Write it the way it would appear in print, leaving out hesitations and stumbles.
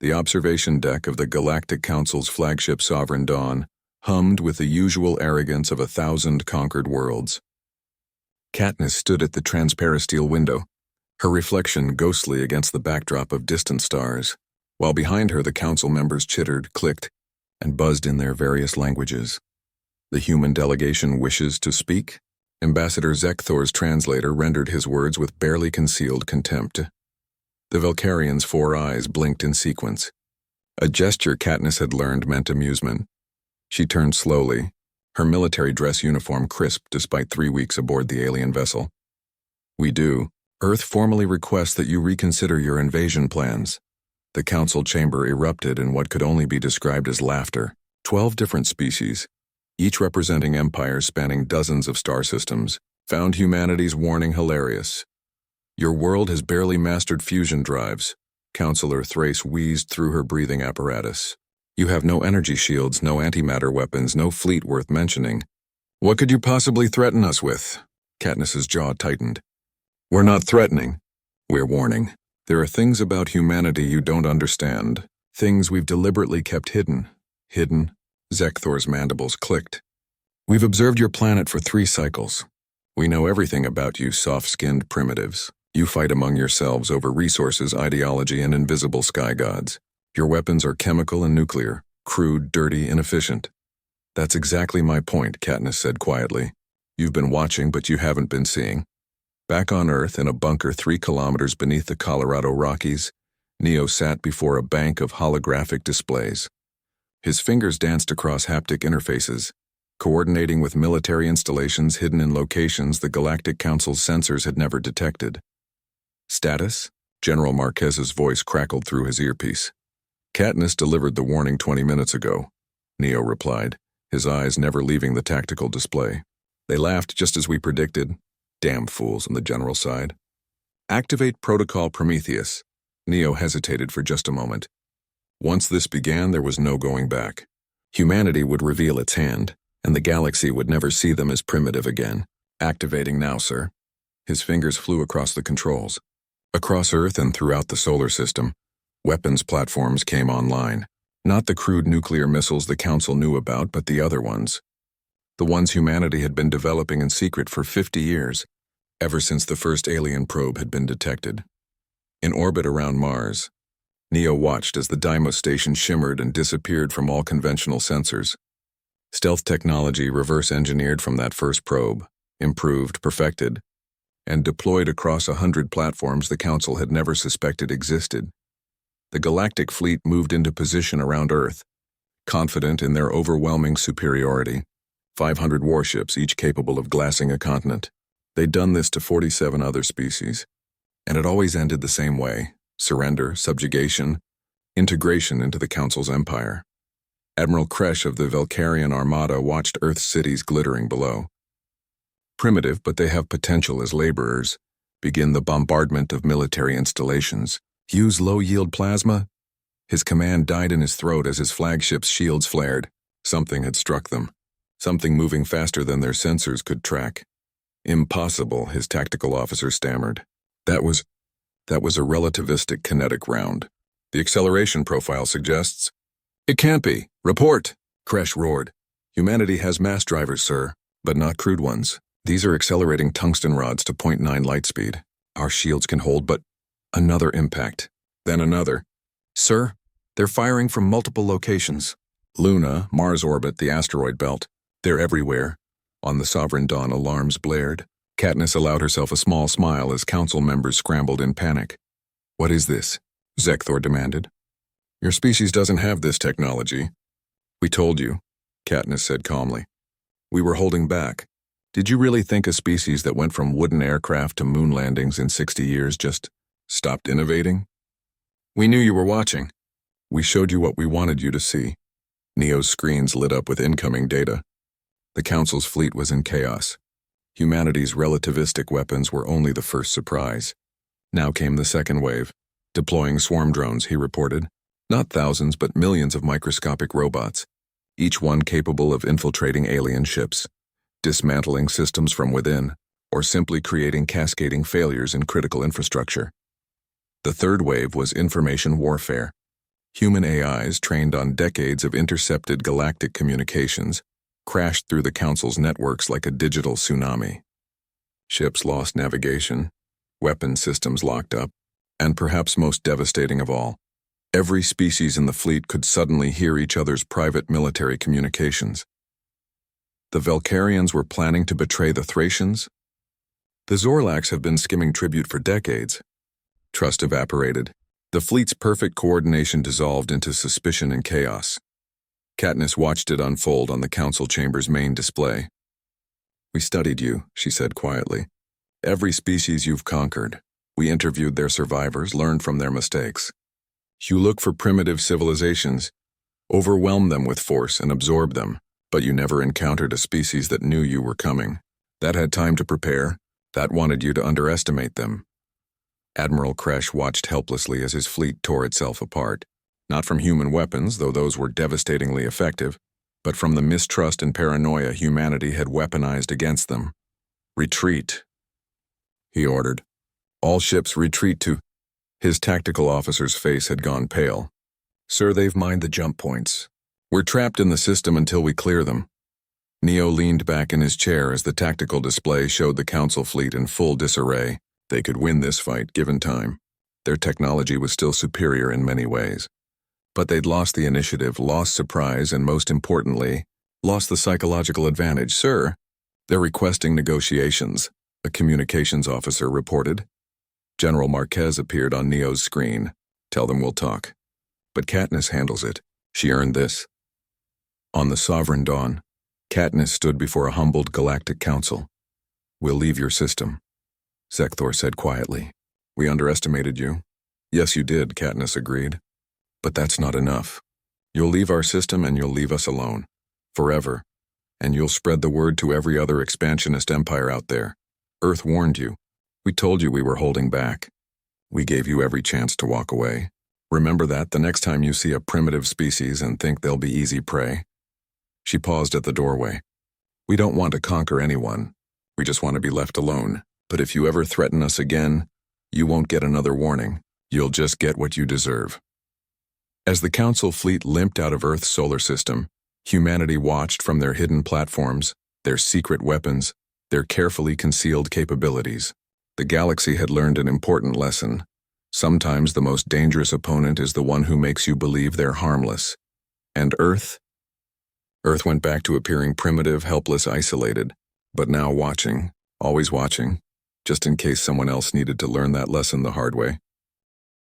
The observation deck of the Galactic Council's flagship Sovereign Dawn hummed with the usual arrogance of 1,000 conquered worlds. Katniss stood at the transparisteel window, her reflection ghostly against the backdrop of distant stars, while behind her the council members chittered, clicked, and buzzed in their various languages. The human delegation wishes to speak? Ambassador Zekthor's translator rendered his words with barely concealed contempt. The Valkyrian's 4 eyes blinked in sequence. A gesture Katniss had learned meant amusement. She turned slowly, her military dress uniform crisp despite 3 weeks aboard the alien vessel. "We do. Earth formally requests that you reconsider your invasion plans." The council chamber erupted in what could only be described as laughter. 12 different species, each representing empires spanning dozens of star systems, found humanity's warning hilarious. "Your world has barely mastered fusion drives," Counselor Thrace wheezed through her breathing apparatus. "You have no energy shields, no antimatter weapons, no fleet worth mentioning. What could you possibly threaten us with?" Katniss's jaw tightened. "We're not threatening. We're warning. There are things about humanity you don't understand. Things we've deliberately kept hidden." Hidden? Zekthor's mandibles clicked. "We've observed your planet for 3 cycles. We know everything about you soft-skinned primitives. You fight among yourselves over resources, ideology, and invisible sky gods. Your weapons are chemical and nuclear, crude, dirty, inefficient." "That's exactly my point," Katniss said quietly. "You've been watching, but you haven't been seeing." Back on Earth, in a bunker 3 kilometers beneath the Colorado Rockies, Neo sat before a bank of holographic displays. His fingers danced across haptic interfaces, coordinating with military installations hidden in locations the Galactic Council's sensors had never detected. "Status?" General Marquez's voice crackled through his earpiece. "Katniss delivered the warning 20 minutes ago," Neo replied, his eyes never leaving the tactical display. "They laughed just as we predicted. Damn fools," on the general side. "Activate Protocol Prometheus." Neo hesitated for just a moment. Once this began, there was no going back. Humanity would reveal its hand, and the galaxy would never see them as primitive again. "Activating now, sir." His fingers flew across the controls. Across Earth and throughout the solar system, weapons platforms came online. Not the crude nuclear missiles the Council knew about, but the other ones. The ones humanity had been developing in secret for 50 years, ever since the first alien probe had been detected. In orbit around Mars, Neo watched as the Deimos station shimmered and disappeared from all conventional sensors. Stealth technology reverse-engineered from that first probe, improved, perfected, and deployed across 100 platforms the Council had never suspected existed. The Galactic fleet moved into position around Earth, confident in their overwhelming superiority. 500 warships, each capable of glassing a continent. They'd done this to 47 other species, and it always ended the same way: surrender, subjugation, integration into the Council's empire. Admiral Kresh of the Valkyrian Armada watched Earth's cities glittering below. Primitive, but they have potential as laborers. Begin the bombardment of military installations. Use low-yield plasma? His command died in his throat as his flagship's shields flared. Something had struck them. Something moving faster than their sensors could track. "Impossible," his tactical officer stammered. That was a relativistic kinetic round. "The acceleration profile suggests—" "It can't be. Report!" Kresh roared. "Humanity has mass drivers, sir, but not crude ones. These are accelerating tungsten rods to 0.9 light speed. Our shields can hold, but—" Another impact. Then another. "Sir, they're firing from multiple locations. Luna, Mars orbit, the asteroid belt. They're everywhere." On the Sovereign Dawn, alarms blared. Katniss allowed herself a small smile as council members scrambled in panic. "What is this?" Zekthor demanded. "Your species doesn't have this technology." "We told you," Katniss said calmly. "We were holding back. Did you really think a species that went from wooden aircraft to moon landings in 60 years just stopped innovating?" "We knew you were watching. We showed you what we wanted you to see." Neo's screens lit up with incoming data. The Council's fleet was in chaos. Humanity's relativistic weapons were only the first surprise. Now came the second wave. "Deploying swarm drones," he reported. Not thousands, but millions of microscopic robots, each one capable of infiltrating alien ships, dismantling systems from within, or simply creating cascading failures in critical infrastructure. The third wave was information warfare. Human AIs trained on decades of intercepted galactic communications crashed through the Council's networks like a digital tsunami. Ships lost navigation, weapon systems locked up, and perhaps most devastating of all, every species in the fleet could suddenly hear each other's private military communications. The Velcarians were planning to betray the Thracians? The Zorlacs have been skimming tribute for decades. Trust evaporated. The fleet's perfect coordination dissolved into suspicion and chaos. Katniss watched it unfold on the council chamber's main display. "We studied you," she said quietly. "Every species you've conquered. We interviewed their survivors, learned from their mistakes. You look for primitive civilizations, overwhelm them with force and absorb them, but you never encountered a species that knew you were coming, that had time to prepare, that wanted you to underestimate them." Admiral Kresh watched helplessly as his fleet tore itself apart, not from human weapons, though those were devastatingly effective, but from the mistrust and paranoia humanity had weaponized against them. "Retreat," he ordered. "All ships retreat to—" His tactical officer's face had gone pale. "Sir, they've mined the jump points. We're trapped in the system until we clear them." Neo leaned back in his chair as the tactical display showed the Council fleet in full disarray. They could win this fight, given time. Their technology was still superior in many ways. But they'd lost the initiative, lost surprise, and most importantly, lost the psychological advantage. "Sir, they're requesting negotiations," a communications officer reported. General Marquez appeared on Neo's screen. "Tell them we'll talk. But Katniss handles it. She earned this." On the Sovereign Dawn, Katniss stood before a humbled Galactic Council. "We'll leave your system," Zekthor said quietly. "We underestimated you." "Yes, you did," Katniss agreed. "But that's not enough. You'll leave our system and you'll leave us alone. Forever. And you'll spread the word to every other expansionist empire out there. Earth warned you. We told you we were holding back. We gave you every chance to walk away. Remember that the next time you see a primitive species and think they'll be easy prey." She paused at the doorway. "We don't want to conquer anyone. We just want to be left alone. But if you ever threaten us again, you won't get another warning. You'll just get what you deserve." As the Council fleet limped out of Earth's solar system, humanity watched from their hidden platforms, their secret weapons, their carefully concealed capabilities. The galaxy had learned an important lesson. Sometimes the most dangerous opponent is the one who makes you believe they're harmless. And Earth? Earth went back to appearing primitive, helpless, isolated, but now watching, always watching, just in case someone else needed to learn that lesson the hard way.